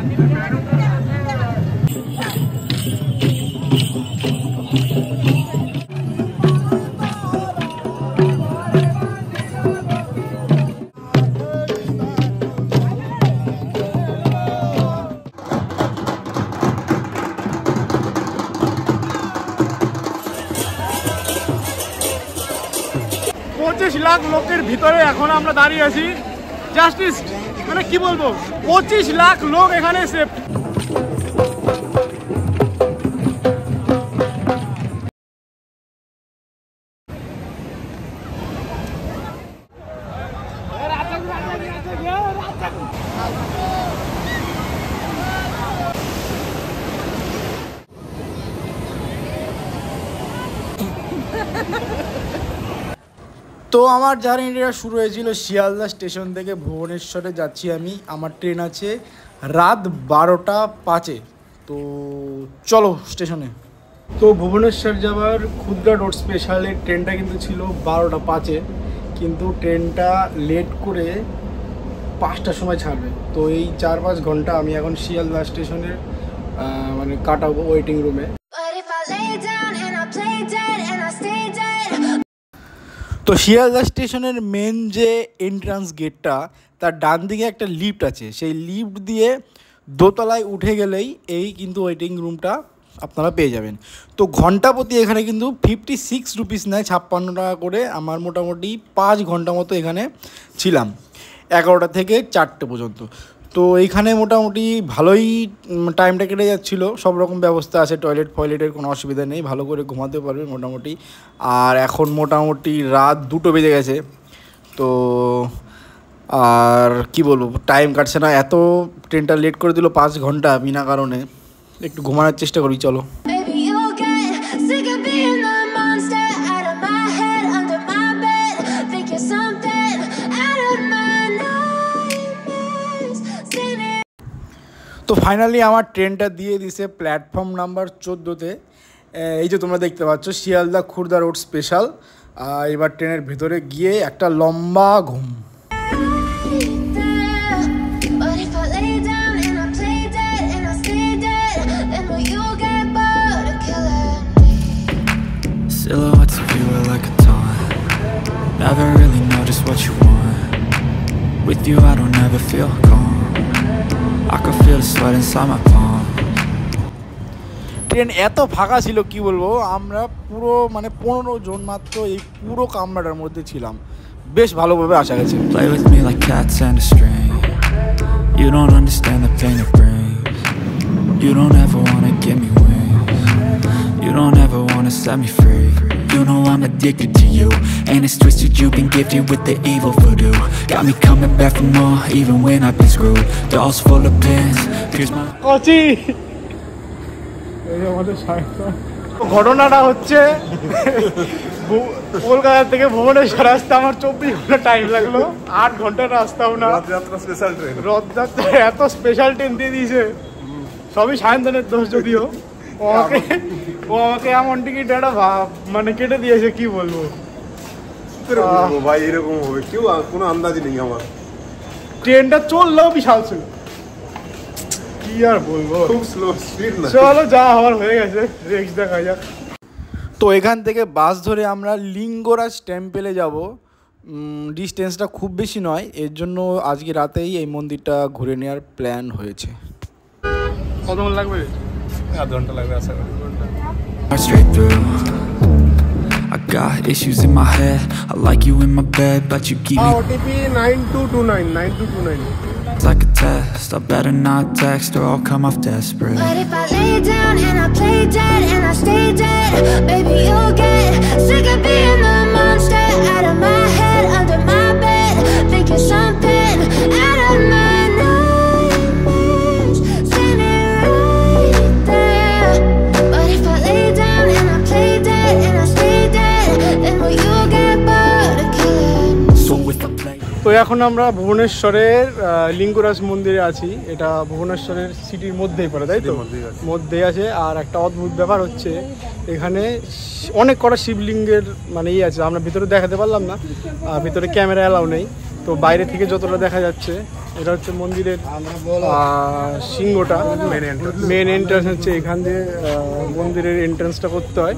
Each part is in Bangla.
$25 লাখ লোকের ভিতরে এখন আমরা দাঁড়িয়ে আছি। জাস্টিস মানে কি বলবো, 25 লাখ লোক এখানে সেফ। তো আমার জার্নিটা শুরু হয়েছিল শিয়ালদা স্টেশন থেকে। ভুবনেশ্বরে যাচ্ছি আমি, আমার ট্রেন আছে রাত 12টা 5-এ। তো চলো স্টেশনে। তো ভুবনেশ্বর যাওয়ার ক্ষুদ্রা রোড স্পেশালের ট্রেনটা কিন্তু ছিল 12টা 5-এ, কিন্তু ট্রেনটা লেট করে 5টার সময় ছাড়বে। তো এই 4-5 ঘন্টা আমি এখন শিয়ালদা স্টেশনের মানে কাটাবো ওয়েটিং রুমে। তো শিয়ালদা স্টেশনের মেন যে এন্ট্রান্স গেটটা, তার ডান দিকে একটা লিফট আছে। সেই লিফট দিয়ে দোতলায় উঠে গেলেই এই কিন্তু ওয়েটিং রুমটা আপনারা পেয়ে যাবেন। তো ঘন্টা প্রতি এখানে কিন্তু 56 রুপিস নেয়, 56 টাকা করে। আমার মোটামুটি 5 ঘন্টা মতো এখানে ছিলাম, 11টা থেকে 4টে পর্যন্ত। তো এইখানে মোটামুটি ভালোই টাইমটা কেটে যাচ্ছিলো। সব রকম ব্যবস্থা আছে, টয়লেট ফয়লেটের কোনো অসুবিধা নেই, ভালো করে ঘুমাতে পারবে মোটামুটি। আর এখন মোটামুটি রাত 2টো বেজে গেছে। তো আর কি বলবো, টাইম কাটছে না। এত ট্রেনটা লেট করে দিল 5 ঘন্টা বিনা কারণে। একটু ঘুমানোর চেষ্টা করি, চলো। তো ফাইনালি আমার ট্রেনটা দিয়ে দিছে প্ল্যাটফর্ম নাম্বার 14-তে। এই যে তোমরা দেখতে পাচ্ছ শিয়ালদা খুর্দা রোড স্পেশাল। এবার ট্রেনের ভিতরে গিয়ে একটা লম্বা ঘুম। Silhouettes of you are like a taunt. Never really know just what you want. With you I don't ever feel calm. I can feel the sweat inside my palm. Train এত ফাঁকা ছিল কি বলবো, আমরা পুরো মানে 15 জন মাত্র এই পুরো কামরাটার মধ্যে ছিলাম। বেশ ভালোভাবে আসা গেছে। Play with me like cats and a string. You don't understand the pain it brings. You don't ever wanna give me wings. You don't ever wanna set me free. You know I'm addicted to you, and it's twisted, you've been gifted with the evil voodoo. Got me coming back for more, even when I've been screwed. Dolls full of pins, here's my... ঘটনাটা হচ্ছে কলকাতা থেকে ভুবনেশ্বর আসতে আমার 24 ঘন্টা টাইম লাগলো। 8 ঘন্টার রাস্তাও না। রথযাত্রা স্পেশাল ট্রেন, রথযাত্রা এত স্পেশাল ট্রেন দিয়ে দিয়েছে। সবই সায়ন্তনের দোষ, যদিও ও আমাকে এমন টিকিট একটা মানে কেটে দিয়েছে, কি বলবো ভাই, এরকম হবে কেউ কোনো আন্দাজই নেই আমার। ট্রেনটা চললেও বিশাল ছিল, কি আর বলবো, খুব স্লো স্পিড না। চলো যা হওয়ার হয়ে গেছে, নেক্সট দেখা যাক। তো এখান থেকে বাস ধরে আমরা লিঙ্গরাজ টেম্পেলে যাব। ডিস্টেন্সটা খুব বেশি নয়, এর জন্য আজকে রাতেই এই মন্দিরটা ঘুরে নেওয়ার প্ল্যান হয়েছে। কতক্ষণ লাগবে? আধ ঘন্টা লাগবে আশা করি। Straight through. I got issues in my head. I like you in my bed, but you keep me. OTP 9229 9229. It's like a test. I better not text or I'll come off desperate. But if I lay down and I play dead and I stay dead, baby you'll get sick of being the monster out of my head, under my bed, thinking something out of my nightmares, standing right there. But if I lay down and I play dead and I stay dead, then will you get bored of killing me? So if I play. তো এখন আমরা ভুবনেশ্বরের লিঙ্গরাজ মন্দিরে আছি। এটা ভুবনেশ্বরের সিটির মধ্যেই পড়ে, তাই তো? মধ্যেই আছে। আর একটা অদ্ভুত ব্যাপার হচ্ছে, এখানে অনেক কটা শিবলিঙ্গের মানে আছে। আমরা ভিতরে দেখাতে পারলাম না, ভিতরে ক্যামেরা অ্যালাউ নেই। তো বাইরে থেকে যতটা দেখা যাচ্ছে এটা হচ্ছে মন্দিরের সিংহটা, মেন এন্ট্রান্স হচ্ছে এখান দিয়ে মন্দিরের এন্ট্রান্সটা করতে হয়।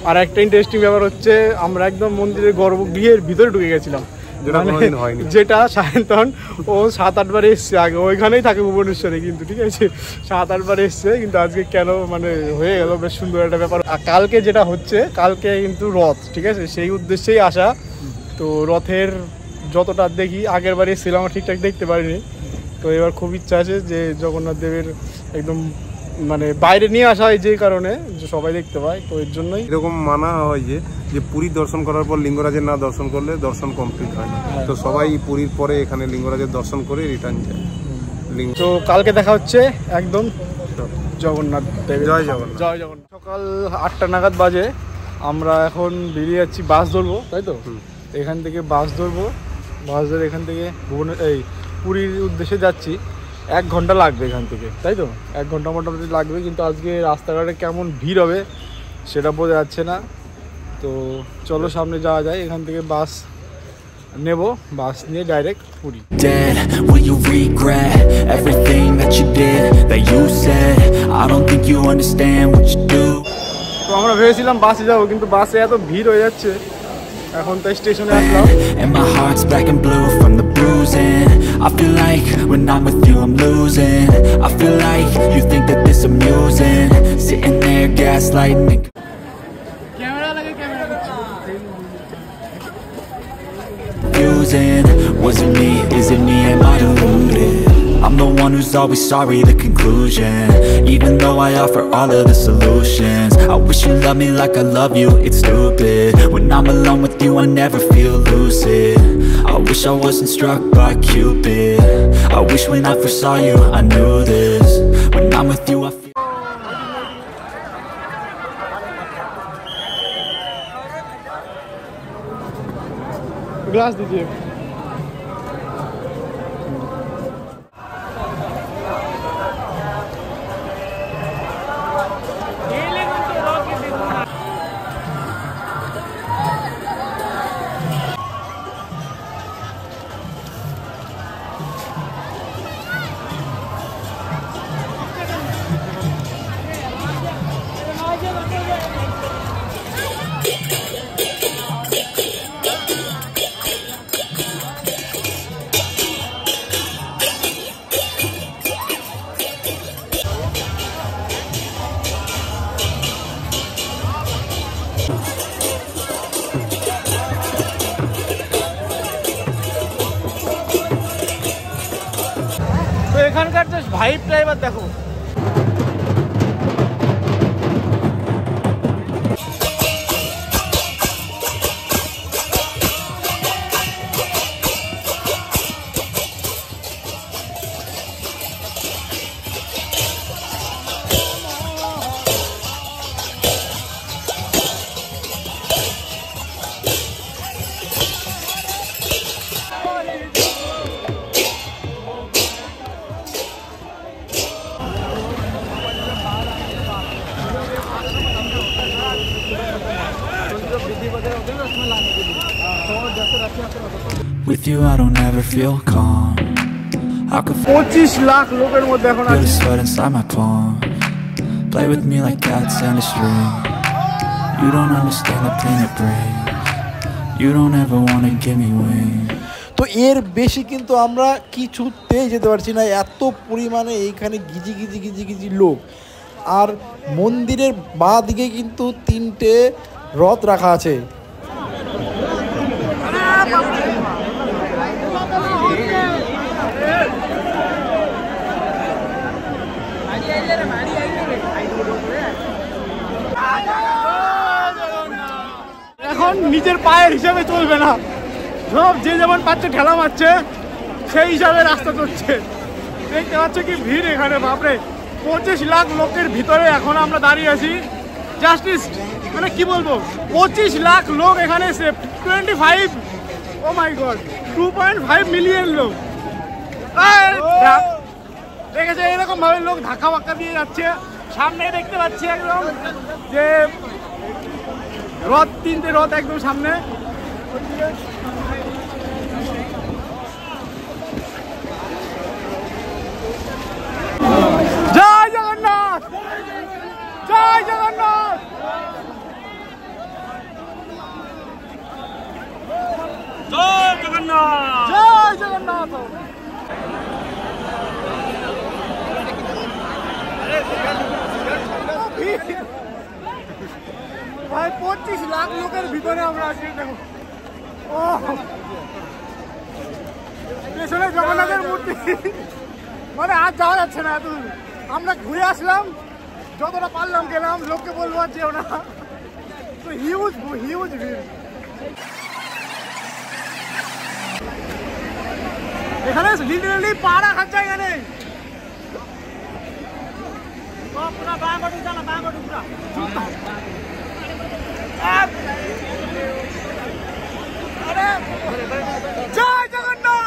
আর একটা ইন্টারেস্টিং ব্যাপার হচ্ছে আমরা একদম মন্দিরের গর্ভগৃহের ভিতরে ঢুকে গেছিলাম, যেটা সায়ন্তন ও 7-8 বার এসছে আগে, ওইখানেই থাকে ভুবনেশ্বরে, কিন্তু ঠিক আছে 7-8 বার এসছে, কিন্তু আজকে কেন মানে হয়ে গেল, বেশ সুন্দর একটা ব্যাপার। আর কালকে যেটা হচ্ছে, কালকে কিন্তু রথ, ঠিক আছে, সেই উদ্দেশ্যেই আসা। তো রথের যতটা দেখি, আগের বারে এসেছিলাম ঠিকঠাক দেখতে পারিনি, তো এবার খুব ইচ্ছা আছে যে জগন্নাথ দেবের একদম মানে বাইরে নিয়ে আসা হয়, যে কারণে যে সবাই দেখতে পায়, তো এর জন্যই এরকম মানা হয় যে পুরী দর্শন করার পর লিঙ্গরাজের না দর্শন করলে দর্শন কমপ্লিট হয় না। তো সবাই পুরীর পরে এখানে লিঙ্গরাজের দর্শন করে রিটার্ন যায়। তো কালকে দেখা হচ্ছে একদম জগন্নাথ দেবের। জয় জগন্নাথ। জয় জগন্নাথ। সকাল 8টা নাগাদ বাজে, আমরা এখন বেরিয়ে যাচ্ছি, বাস ধরবো, তাই তো? এখান থেকে বাস ধরবো, বাস ধরে এখান থেকে পুরীর উদ্দেশ্যে যাচ্ছি। 1 ঘন্টা লাগবে এখান থেকে, তাই তো? 1 ঘন্টা মোটামুটি লাগবে, কিন্তু আজকে রাস্তাঘাটে কেমন ভিড় হবে সেটা বোঝা যাচ্ছে না। তো চলো সামনে যাওয়া যায়, এখান থেকে বাস নেব, বাস নিয়ে direct Puri. Dead, will you regret everything that you did, that you said? I don't think you understand what you do. তো আমরা ভেবেছিলাম বাসে যাবো, কিন্তু বাসে এত ভিড় হয়ে যাচ্ছে, এখন তো স্টেশনে আসলাম। And my heart's black and blue from the bruising. I feel like when I'm with you I'm losing. I feel like you think that this amusing, sitting there gaslighting. Confusing, was it me, is it me, am I deluded? I'm the one who's always sorry, the conclusion. Even though I offer all of the solutions, I wish you loved me like I love you, it's stupid. When I'm alone with you I never feel lucid. I wish I wasn't struck by Cupid. I wish when I first saw you I knew this. When I'm with you I feel glass दीजिए। তো এখানকার জাস্ট ভাইবটা এবার দেখো। with you I don't ever feel calm. I could 25 lakh লোকের মধ্যে এখন feel আছে। the sweat inside my palm. Play with me like cats and a string. You don't understand the pain it brings. You don't ever wanna give me wings. তো এর বেশি কিন্তু আমরা কিছুতেই যেতে পারছি না, এত পরিমাণে এইখানে গিজি গিজি গিজি গিজি লোক। আর মন্দিরের বাঁ দিকে কিন্তু 3টে রথ রাখা আছে। এখন নিজের পায়ের হিসাবে চলবে না, সব যে যেমন পাচ্ছে ঠেলা মারছে, সেই হিসাবে রাস্তা চলছে। দেখতে পাচ্ছ কি ভিড় এখানে, বাপরে 25 লাখ লোকের ভিতরে এখন আমরা দাঁড়িয়ে আছি। জাস্টিস মানে কি বলবো, 25 লাখ লোক এখানে, 25, ও মাই গড, 2.5 মিলিয়ন লোক দেখেছে। এরকম ভাবে লোক ধাক্কা বাক্কা দিয়ে যাচ্ছে। সামনে দেখতে পাচ্ছি একদম যে রথ, 3টে রথ একদম সামনে। জগন্নাথের ভিতরে আমরা আছি, দেখো ও পেছনে জগন্নাথের মূর্তি, মানে আর যাওয়া যাচ্ছে না এত। আমরা ঘুরে আসলাম, যতটা পারলাম গেলাম, লোককে বলবো আর যেও না, তো হিউজ হিউজ ভিড়। এখানে লিটারালি পা রাখার জায়গা নেই। জয় জগন্নাথ।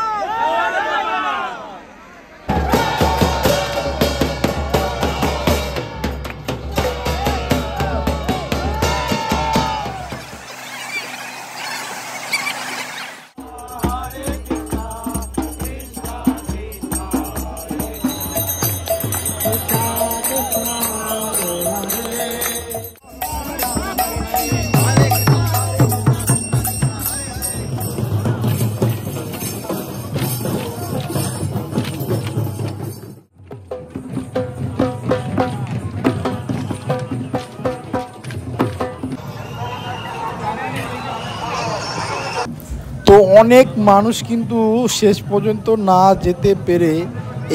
তো অনেক মানুষ কিন্তু শেষ পর্যন্ত না যেতে পেরে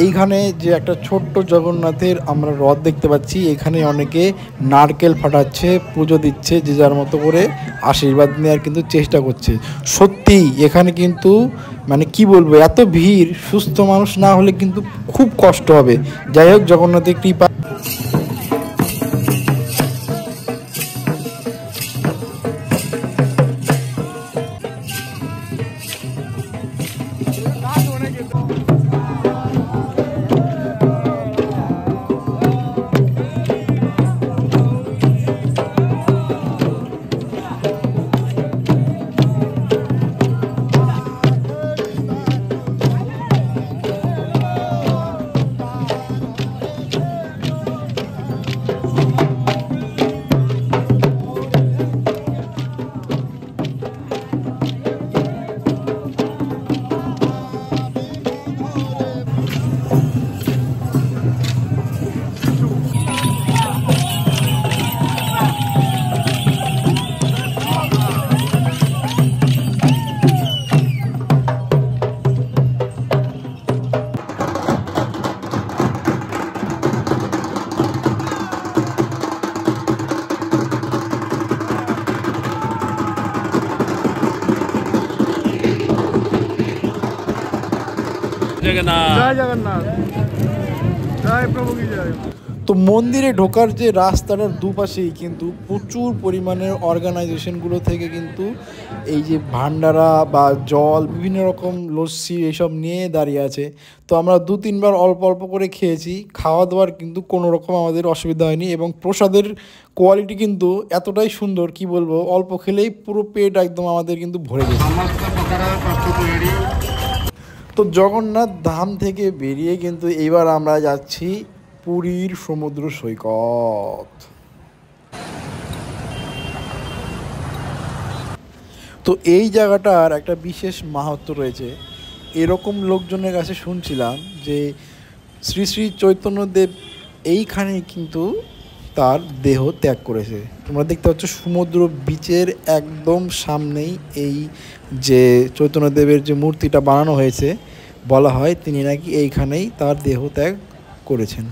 এইখানে যে একটা ছোট্ট জগন্নাথের আমরা রথ দেখতে পাচ্ছি, এখানে অনেকে নারকেল ফাটাচ্ছে, পুজো দিচ্ছে, যে যার মতো করে আশীর্বাদ নেওয়ার কিন্তু চেষ্টা করছে। সত্যি এখানে কিন্তু মানে কি বলবো, এত ভিড়, সুস্থ মানুষ না হলে কিন্তু খুব কষ্ট হবে। যাই হোক, জগন্নাথের কৃপা। জয় জগন্নাথ, জয় প্রভু কি জয়। তো মন্দিরে ঢোকার যে রাস্তাটার দুপাশেই কিন্তু প্রচুর পরিমাণের অর্গানাইজেশনগুলো থেকে কিন্তু এই যে ভান্ডারা বা জল, বিভিন্ন রকম লস্যি এইসব নিয়ে দাঁড়িয়ে আছে। তো আমরা 2-3 বার অল্প অল্প করে খেয়েছি, খাওয়া দাওয়ার কিন্তু কোনো রকম আমাদের অসুবিধা হয়নি, এবং প্রসাদের কোয়ালিটি কিন্তু এতটাই সুন্দর, কি বলবো, অল্প খেলেই পুরো পেট একদম আমাদের কিন্তু ভরে গেছে। তো জগন্নাথ ধাম থেকে বেরিয়ে কিন্তু এইবার আমরা যাচ্ছি পুরীর সমুদ্র সৈকত। তো এই জায়গাটার একটা বিশেষ মাহাত্ম্য রয়েছে। এরকম লোকজনের কাছে শুনছিলাম যে শ্রী শ্রী চৈতন্যদেব এইখানেই কিন্তু তার দেহ ত্যাগ করেছে। তোমরা দেখতে পাচ্ছ সমুদ্র বিচের একদম সামনেই এই যে চৈতন্যদেবের যে মূর্তিটা বানানো হয়েছে, বলা হয় তিনি নাকি এইখানেই তার দেহ ত্যাগ করেছেন।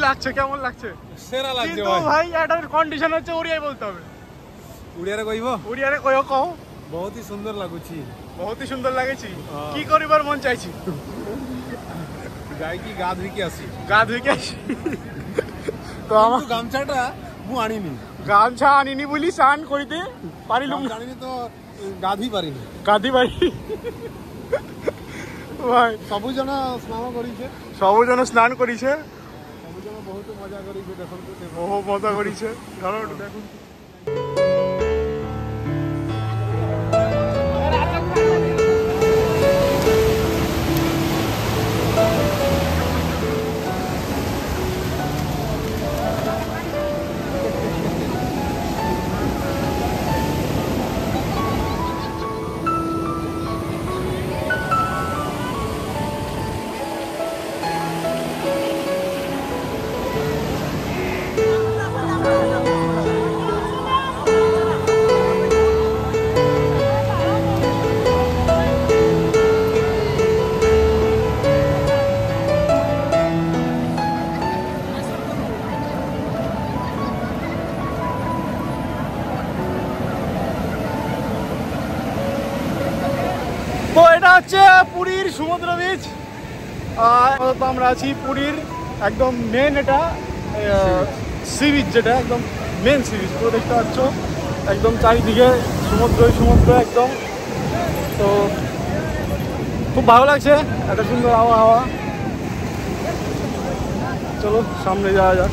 লাগছে, কেমন লাগছে? সেরা লাগছে কিন্তু ভাই এটার কন্ডিশন হচ্ছে ওড়িয়ায় বলতে হবে। উড়িয়ারে কইব? ওড়িয়ারে কইও কও। বহুত হি সুন্দর লাগুছি। বহুত হি সুন্দর লাগেছি। কি করিবার মন চাইছি? যাই কি গা ধুইকে আসি তো আমার গামছাটা মু আনিনি গামছা আনিনি বলি স্নান করিতে পারিলুম জানিনি তো গাধি পারিনি গাধি বাড়ি ভাই ସବୁଜଣ ସ୍ନାନ କରିছে ସବୁজন স্নান করিছে ସବୁଜଣ ବହୁତ ମଜା କରିছে ଦେଖନ୍ତୁ বহু মজা করিছে ধরো দেখুন তো এটা হচ্ছে পুরীর সমুদ্র বীচ আর আমরা আছি পুরীর একদম মেন এটা সি বিচ যেটা একদম মেন সি বিচ পুরো দেখতে পাচ্ছ একদম চারিদিকে সমুদ্র একদম তো খুব ভালো লাগছে একটা সুন্দর আবহাওয়া চলো সামনে যাওয়া যাক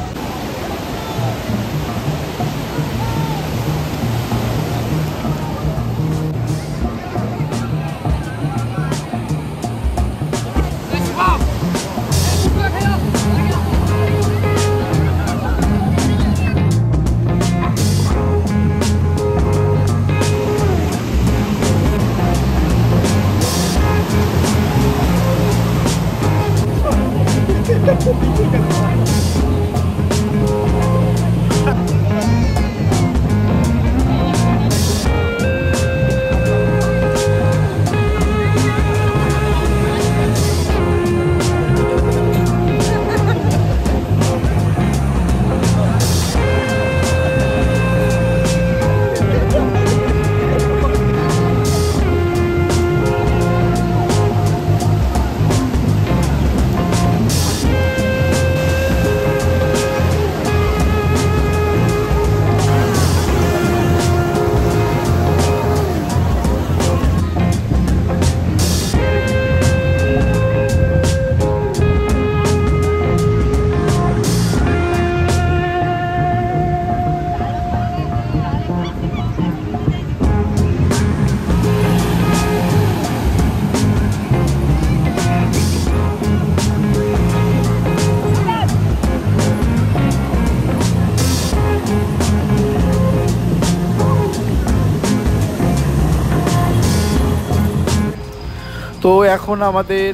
তো এখন আমাদের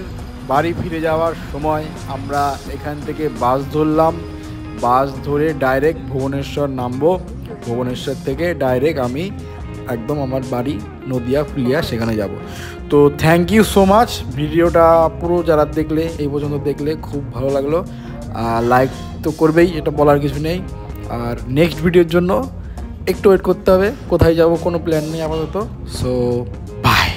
বাড়ি ফিরে যাওয়ার সময় আমরা এখান থেকে বাস ধরলাম বাস ধরে ডাইরেক্ট ভুবনেশ্বর নামবো ভুবনেশ্বর থেকে ডাইরেক্ট আমি একদম আমার বাড়ি নদিয়া ফুলিয়া সেখানে যাব তো থ্যাংক ইউ সো মাচ ভিডিওটা পুরো যারা দেখলে এই পর্যন্ত দেখলে খুব ভালো লাগলো লাইক তো করবেই এটা বলার কিছু নেই আর নেক্সট ভিডিওর জন্য একটু ওয়েট করতে হবে কোথায় যাব কোনো প্ল্যান নেই আপাতত সো বাই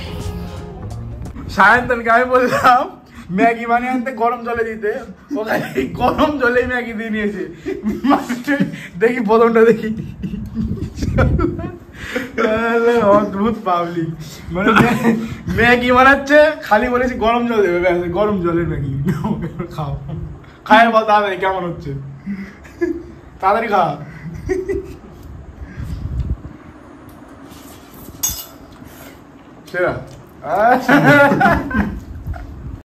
সায়ন্তনকে আমি বললাম ম্যাগি বানিয়ে আনতে গরম জলে দিতে ওখানে গরম জলেই ম্যাগি দিয়ে নিয়েছে দেখি প্রথমটা দেখি অদ্ভুত পাবলিক মানে ম্যাগি বানাচ্ছে খালি বলেছি গরম জল দেবে গরম জলের ম্যাগি খাও খায় বল তাড়াতাড়ি কেমন হচ্ছে তাড়াতাড়ি খা সেরা